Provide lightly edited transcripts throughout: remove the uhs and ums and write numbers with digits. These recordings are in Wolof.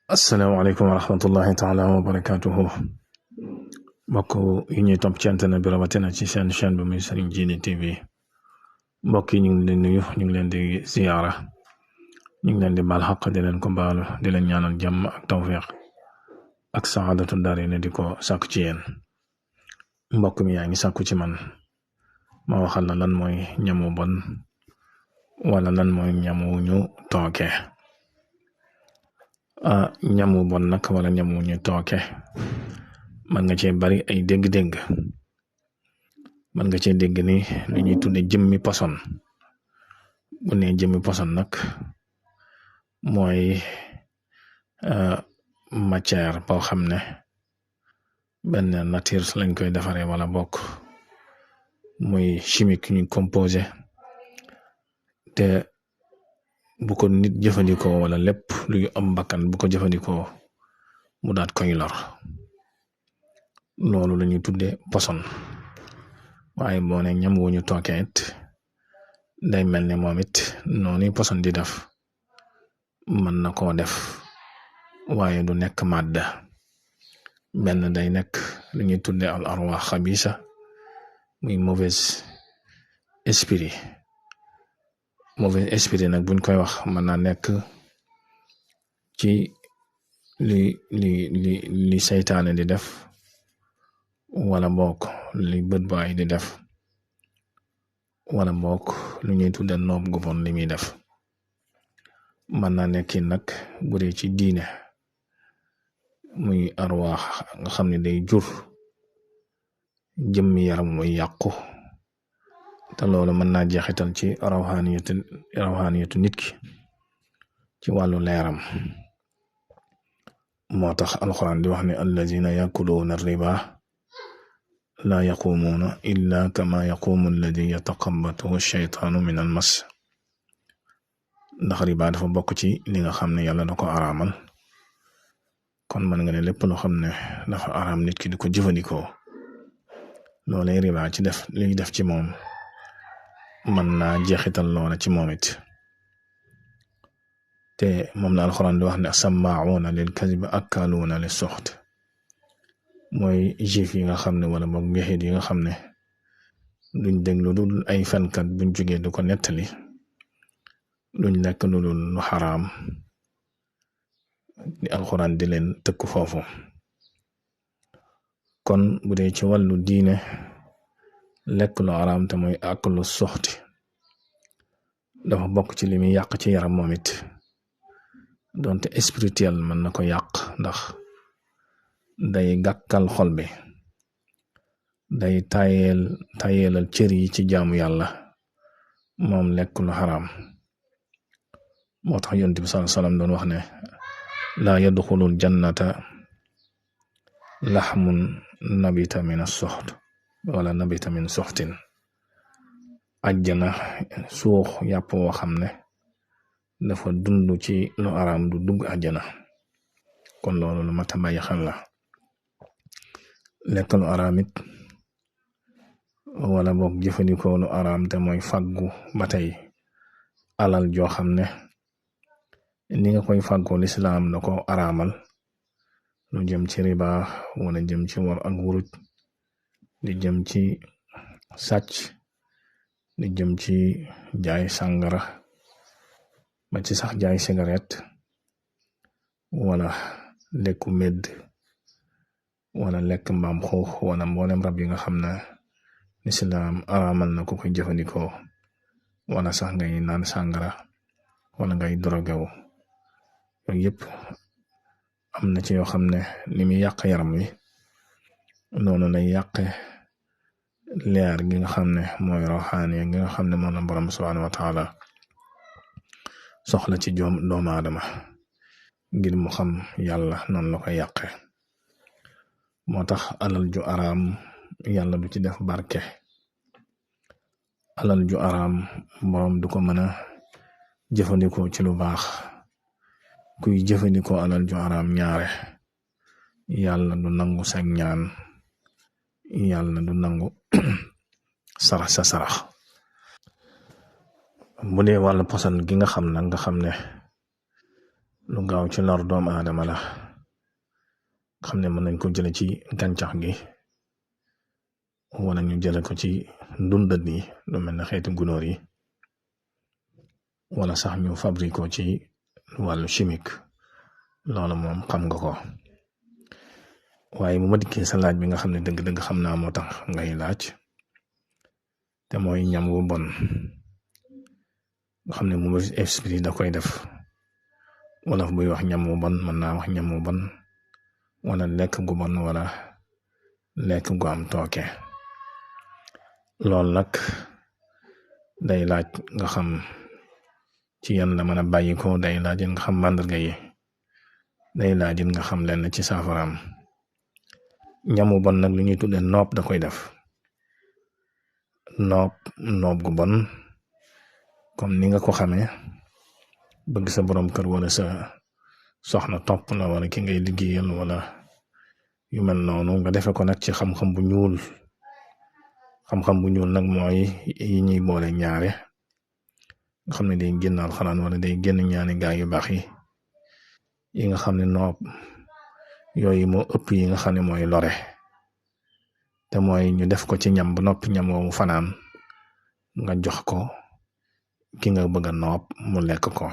asalaamaaleykum wa rahmatullahi taala wa barakaatuhu mbokk yi ñuy topp ci internet bi rawatina ci seen chaîne bi muy Serigne Djily TV mbokk yi ñu ngi leen nuyu ñu ngi leen di ziyaara ñu ngi leen di baal xaq di leen ko baalu di leen ñaanal jàmm ak tawfiq ak saadatu daari ne di ko sàkku ci yéen mbokk mi yaa ngi sàkku ci man ma waxal la lan mooy ñamu bon wala lan mooy ñamu ñu tooke ñamu bon nag wala ñamu ñu tooke man nga cee bari ay dégg-dégg man nga cee dégg ni li ñuy tudde jëmmi poson bu ne jëmmi poson nag mooy matière boo xam ne benn nature lañ koy defaree wala bokk muy chimique ñu composé te bu ko nit jëfandikoo wala lépp luy am bakkan bu ko jëfandikoo mu daat koy lor loolu la ñuy tudde poson waaye boo ne ñam wu ñu tookee it day mel ne moom it noonu poson di def mën na koo def waaye du nekk màdda benn day nekk lu ñuy tudde al arwaax xabisa muy mauvais esprit nag buñ koy wax mën naa nekk ci li saytaane di def wala bokk li bët baay di def wala bokk lu ñuy tudde noob gu bon li muy def mën naa nekki nag bu dee ci diine muy arwaax nga xam ne day jur jëmmi yaram muy yàqu te loolu mën naa jeexital ci rawxaaniyatu nit ki ci wàllu leeram moo tax alxuraan di wax ne allazina yakuluuna riba la yaqumuuna illa kama yaqumu alladi yataqabbatuhu shaytaanu min al mas ndax riba dafa bokk ci li nga xam ne yàlla da ko araamal kon mën nga ne lépp loo xam ne dafa araam nit ki di ko jëfandikoo loolee riba ci def li def ci moom mën naa jeexital loola ci moom it te moom la alxuraan di wax ne sammaa'uuna lil kadib akkaaluuna lis suxt mooy juif yi nga xam ne wala boog ngeexit yi nga xam ne duñ déglu dul ay fenkat buñ jógee du ko nettali duñ lekk lu dul lu xaraam di alxuraan di leen tëkku foofu kon bu dee ci wàllu diine lekk lu xaraam te mooy ak lu suxti dafa bokk ci li muy yàq ci yaram moom it donte spirituel mën na ko yàq ndax day gàkkal xol bi day tayelal cër yi ci jaamu yàlla moom lekk lu xaraam moo tax yonent bi sallallahu alayhi wasallam doon wax ne laa yadxulul jannata laxmun nabita min as-suxt wala nabita min suxtin ajjana suux yàpp woo xam ne dafa dund ci lu araam du dugg ajjana kon loolu lu mat a bàyyi xel la lekk lu araam it wala boog jëfandikoo lu araam te mooy fàggu ba tey alal joo xam ne ni nga koy fàggoo lislaam da ko araamal lu jëm ci riba wala jëm ci war ak wuruj di jëm ci sàcc di jëm ci jaay sàngara ba ci sax jaay cigarette wala lekku medd wala lekk mbaam xuux wala mboolem rab yi nga xam ne lislaam araamal na ko koy jëfandikoo wala sax ngay naan sàngara wala ngay drogewu yooyu yëpp am na ci yoo xam ne li muy yàq yaram wi noonu lay yàqe leer gi nga xam ne mooy roxaani gi nga xam ne moom la borom subhanahu wa taala soxla ci doomu aadama ngir mu xam yàlla noonu la koy yàqe moo tax alal ju araam yàlla du ci def barke alal ju araam borom du ko mën a jëfandikoo ci lu baax kuy jëfandikoo alal ju araam ñaare yàlla du nangu sag ñaan yàlla du nangu sarax sa sarax bu dee wàllu poson gi nga xam nag nga xam ne lu gaaw ci lor doomu aadama la xam ne mën nañ ko jële ci gàncax gi wala ñu jële ko ci ndundat yi lu mel ne xeeti gunóor yi wala sax ñu fabriqué ci wàllu chimique loolu moom xam nga ko waaye mu ma dikkee sa laaj bi nga xam ne dëgg-dëgg xam naa moo tax ngay laaj te mooy ñam wu bon nga xam ne mu esprit da koy def wolof buy wax ñam wu bon mën naa wax ñam wu bon wala lekk gu bon wala lekk gu am tooke loolu nag day laaj nga xam ci yan la mën a bàyyi ko day laaj nga xam màndarga yi day laaj nga xam lenn ci saafaraam ñam wu bon nag lu ñuy tuddee nopp da koy def nopp gu bon comme ni nga ko xamee bëgg sa borom kër wala sa soxna topp la wala ki ngay liggéeyal wala yu mel noonu nga defe ko nag ci xam-xam bu ñuul nag mooy yi ñuy boole ñaare nga xam ne day génn alxuraan wala day génn ñaani gaay yu baax yi nga xam ne nopp yooyu moo ëpp yi nga xam ne mooy lore te mooy ñu def ko ci ñam ba noppi ñam woowu fanaan nga jox ko ki nga bëgg a nopp mu lekk ko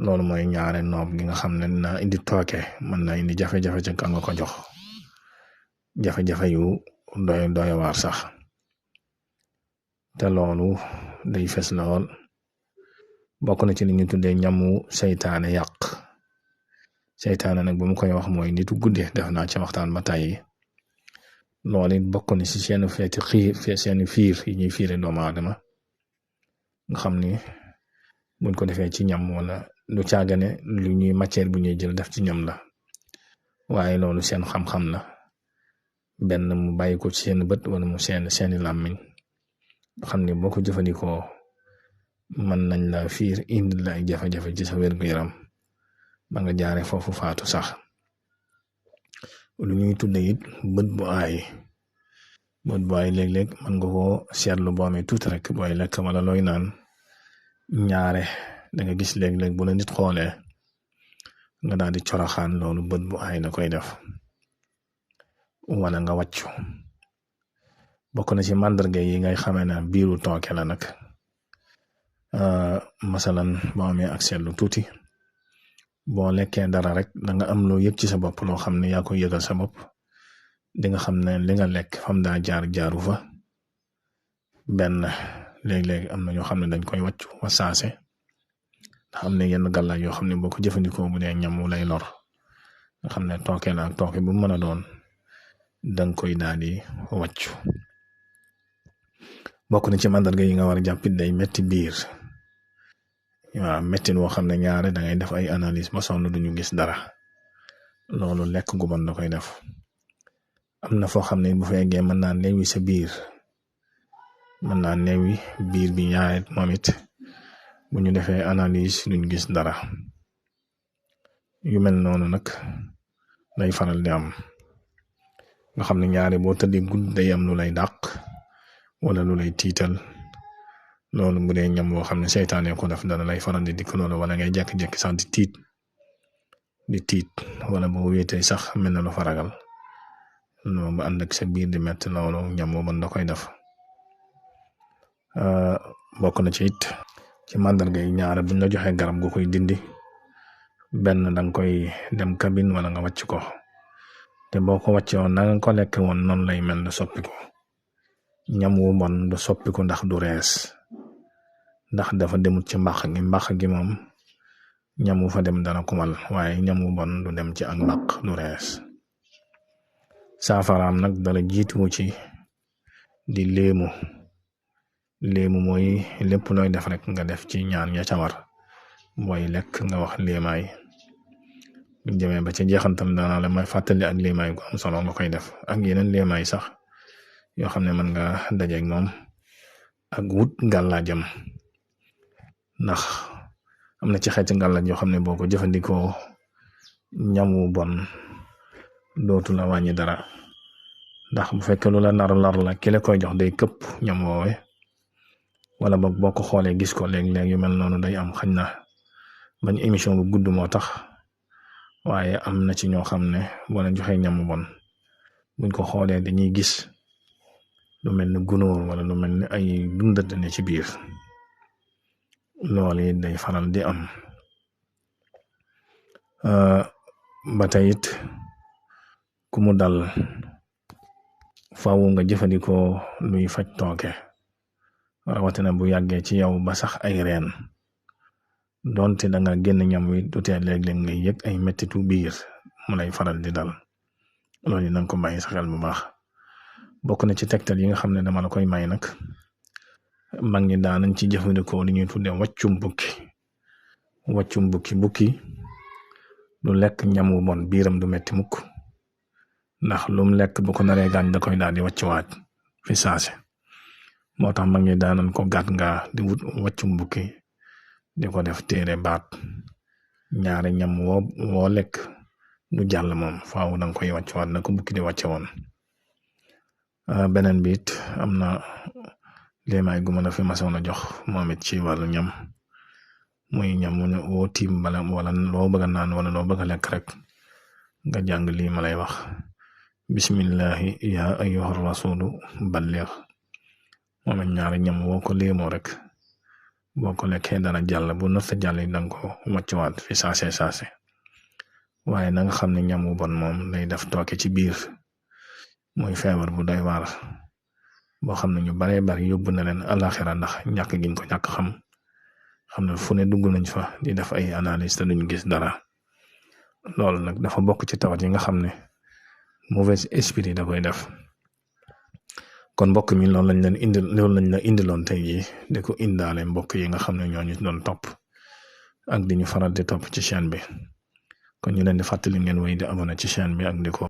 loolu mooy ñaare nopp gi nga xam ne na indi tooke mën na indi jafe-jafe ca ka nga ko jox jafe-jafe yu doy waar sax te loolu day fes lool bokk na ci li ñu tuddee ñamu seytaane yàq seytaane nag bu mu koy wax mooy nitu gudde def naa ci waxtaan ba tàyyi loolu it bokk na ci seen feeti seeni fiir yi ñuy fiire doomu aadama nga xam ni buñ ko defee ci ñam wala lu caagane lu ñuy matière bu ñuy jël def ci ñam la waaye loolu seen xam-xam la benn mu bàyyi ko ci seen bët wala mu seeni làmmiñ nga xam ni boo ko jëfandikoo mën nañ la fiir indi la ay jafe-jafe ci sa wér-gu-yaram ba nga jaare foofu faatu sax lu ñuy tudde it bët bu aay léeg-léeg mën nga ko seetlu boo amee tuuti rek booy lekk wala looy naan ñaare da nga gis léeg-léeg bu la nit xoolee nga daal di coroxaan loolu bët bu aay da koy def wala nga wàccu bokk na ci màndarga yi ngay xamee na biiru tooke la nag masalan boo amee ak seetlu tuuti boo lekkee dara rek da nga am loo yëg ci sa bopp loo xam ne yaa koy yëgal sa bopp di nga xam ne li nga lekk fam daa jaaru fa benn léeg-léeg am na ñoo xam ne dañ koy wàccu wa saase ndax am na yenn gàllaaj yoo xam ne boo ko jëfandikoo bu dee ñam wu lay lor nga xam ne tooke la ak tooke bu mën a doon danga koy daal di wàccu bokk na ci màndarga yi nga war a jàppit day metti biir waaw mettin woo xam ne ñaare da ngay def ay analyse ba sonn duñu gis dara loolu lekk gu bon da koy def am na foo xam ne bu fekkee mën naa neewi sa biir mën naa neewi biir bi ñaare moom it bu ñu defee analyse duñu gis dara yu mel noonu nag day faral di am nga xam ne ñaare boo tëddee gudd day am lu lay dàq wala lu lay tiital loolu bu dee ñam boo xam ne seytaane ko def dana lay faral di dikk loolu wala ngay jekki-jekki sax di tiit wala boo wéetee sax mel na lu fa ragal loolu bu ànd ak sa biir di metti loolu ñam boo mën da koy def bokk na ci it ci màndarga yi ñaare buñ la joxee garab gu koy dindi benn danga koy dem cabine wala nga wàcc ko te boo ko wàcce woon na nga ko lekk woon noonu lay mel du soppiku ñam wu bon du soppiku ndax du rees ndax dafa demut ci mbàq gi moom ñam wu fa dem dana kumal waaye ñam wu bon du dem ci ak mbàq du rees saafaraam nag dara jiituwu ci di léemu mooy lépp looy def rek nga def ci ñaan ya ca war booy lekk nga wax léemaay buñ demee ba ca jeexantal dana la may fàttali ak léemaay gu am solo nga koy def ak yeneen léemaay sax yoo xam ne mën nga dajeeg moom ak wut gàllaajam ndax am na ci xeeti ngàllaaj yoo xam ne boo ko jëfandikoo ñamu bon dootu la wàññi dara ndax bu fekkee lu la nar la ki la koy jox day këpp ñam woowe wala boog boo ko xoolee gis ko léeg-léeg yu mel noonu day am xañ na bañ émission bu gudd moo tax waaye am na ci ñoo xam ne boo leen joxee ñam bon buñ ko xoolee dañuy gis lu mel ni gunóor wala lu mel ni ay dundat ne ci biir loolu day faral di am ba tey it ku mu dal faaw nga jëfandikoo luy faj tooke rawatina bu yàggee ci yow ba sax ay reen donte da nga génn ñam wi du tee léeg-léeg ngay yëg ay mettitu biir mu lay faral di dal loolu yi nanga ko bàyyi sa xel bu baax. bokk na ci tegtal yi nga xam ne dama la koy may nag mag ñi daanañ ci jëfandikoo li ñuy tuddee wàccum bukki du lekk ñam wu bon biiram du metti mukk ndax lum lekk bu ko naree gaañ da koy daal di wàccuwaat fi saase moo tax mag ñi daanañ ko gàtt nga di wut wàccum bukki di ko def téere baat ñaari ñam woo lekk du jàll moom faaw danga koy wàccuwaat na ko bukki di wàcce woon. beneen bi it am na léemaay gu ma la fi masoon a jox moom it ci wàllu ñam muy ñam woo tiim bala wala loo bëgg a naan wala loo bëgg a lekk rek nga jàng lii ma lay wax bismillahi ya ayyuha rasulu balligh moom it ñaari ñam woo ko léemoo rek boo ko lekkee dana jàll bu nafta jàll yi danga ko wàccuwaat fi saase waaye na nga xam ne ñam wu bon moom day def tooke ci biir mooy feebar bu doy waar boo xam ne ñu baree bari yóbbu na leen alaxira ndax ñàkk giñ ko ñàkk xam ne fu ne dugg nañ fa di def ay analyse te duñ gis dara loolu nag dafa bokk ci tawat yi nga xam ne mauvais esprit da koy def. kon mbokk mi loolu lañ la indiloon tey jii di ko indaale mbokk yi nga xam ne ñoo ñu doon topp ak di ñu faral di topp ci chaîne bi kon ñu leen di fàttali ngeen wéy di abonné ci chaîne bi ak di ko